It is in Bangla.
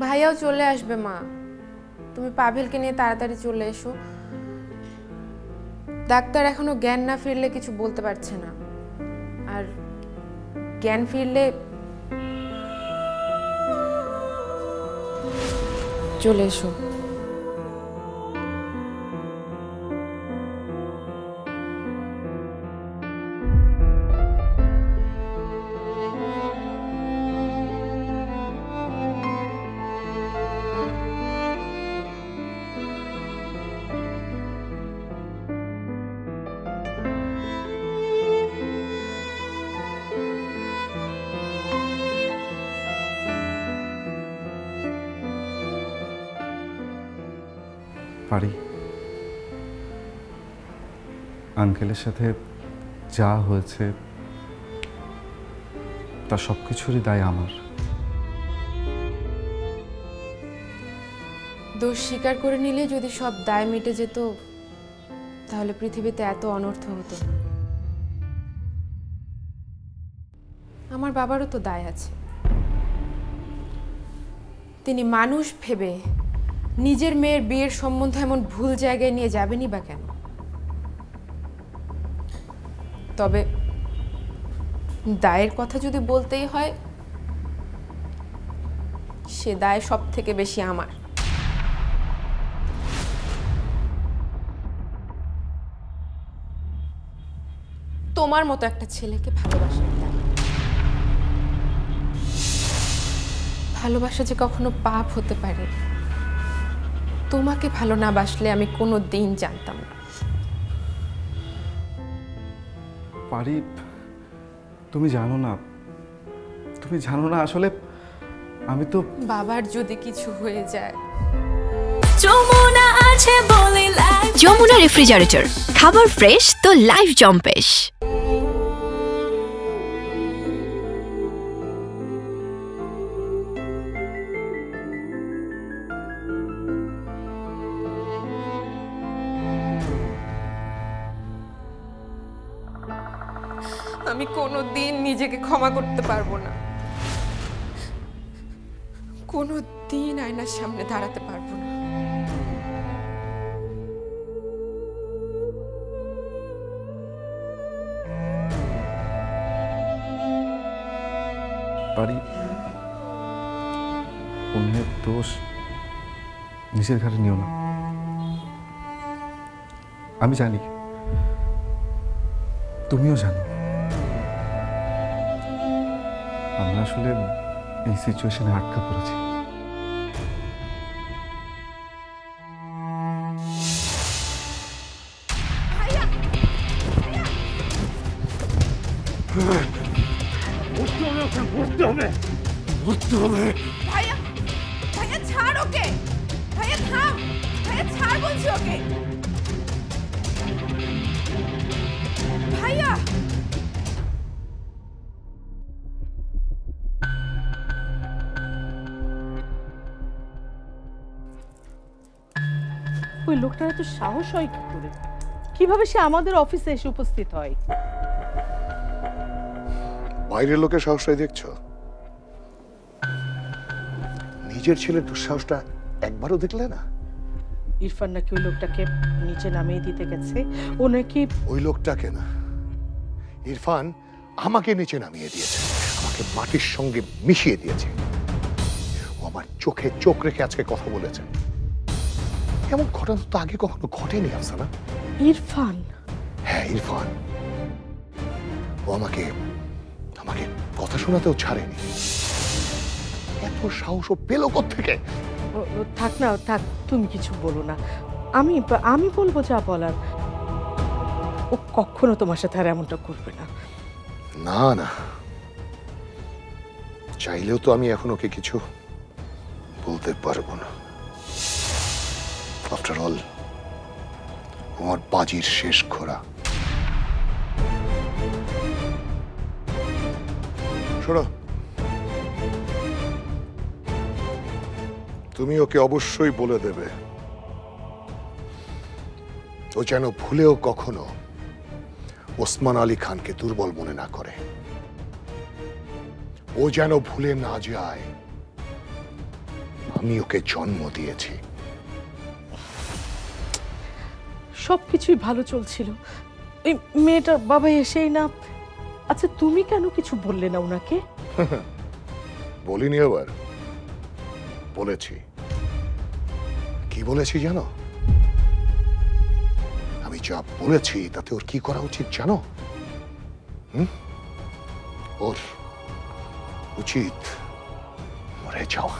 ভাইয়াও চলে আসবে মা, তুমি পাভেলকে নিয়ে তাড়াতাড়ি চলে এসো। ডাক্তার এখনো জ্ঞান না ফিরলে কিছু বলতে পারছে না, আর জ্ঞান ফিরলে চলে এসো। পারি, আঙ্কেলের সাথে যা হয়েছে তা সবকিছুরই দায় আমার। দোষ স্বীকার করে নিলে যদি সব দায় মিটে যেত, তাহলে পৃথিবীতে এত অনর্থ হতো না। আমার বাবারও তো দায় আছে। তিনি মানুষ ভেবে নিজের মেয়ের বিয়ের সম্বন্ধ এমন ভুল জায়গায় নিয়ে যাবেনই বা কেন? তবে দায়ের কথা যদি বলতেই হয়, সে দায় সব থেকে বেশি আমার। তোমার মতো একটা ছেলেকে ভালোবাসার দায়। ভালোবাসা যে কখনো পাপ হতে পারে, তোমাকে ভালো না বাসলে আমি কোনো দিন জানতাম না। পারি, তুমি জানো না, আসলে আমি তো বাবার যদি কিছু হয়ে যায়। যমুনা রেফ্রিজারেটর, খাবার ফ্রেশ তো লাইফ জম্পেশ। আমি কোনো দিন নিজেকে ক্ষমা করতে পারবো না, কোনো দিন আয়নার সামনে দাঁড়াতে পারবো না। পারি, অন্যের দোষ নিজের ঘাড়ে নিও না। আমি জানি, তুমিও জানো, আমরা আসলে এই সিচুয়েশনে আটকা পড়েছি। ভাইয়া, ভাইয়া ছাড় ওকে, ভাইয়া থাম, ভাইয়া ছাড় বলছি ওকে। ভাইয়া, ওই লোকটার এত সাহস হয় কি করে? কিভাবে সে আমাদের অফিসে এসে উপস্থিত হয়? বাইরের লোকের সাহসটাই দেখছো, নিজের ছেলের দুঃসাহসটা একবারও দেখলে না? ইরফান নাকি ওই লোকটাকে নিচে নামিয়ে দিতে গেছে। ও নাকি ওই লোকটাকে না, ইরফান আমাকে নিচে নামিয়ে দিয়েছে, আমাকে মাটির সঙ্গে মিশিয়ে দিয়েছে। ও আমার চোখে চোখ রেখে আজকে কথা বলেছে। এমন ঘটনা তো আগে কখনো ঘটেনি আফসানা। ইরফান? হ্যাঁ, ইরফান। ও আমাকে কথা শোনাতেও ছাড়েনি। এত সাহস ও পেল কোত্থেকে? থাক না, থাক, তুমি কিছু বলো না। আমি বলবো যা বলার। ও কখনো তোমার সাথে আর এমনটা করবে না। না না, চাইলেও তো আমি এখন ওকে কিছু বলতে পারবো না। আফটার অল, আমার বাজির শেষ ঘোড়া। শোনো, তুমি ওকে অবশ্যই বলে দেবে ও যেন ভুলেও কখনো ওসমান আলী খানকে দুর্বল মনে না করে। ও যেন ভুলে না যায় আমি ওকে জন্ম দিয়েছি। সব কিছুই ভালো চলছিল, এই মেয়েটার বাবা এসেই না। আচ্ছা তুমি কেন কিছু বললে না ওনাকে? বলিনি, আবার বলেছি। কি বলেছি জানো? আমি যা বলেছি তাতে ওর কি করা উচিত জানো? ওর উচিত মরে যাওয়া।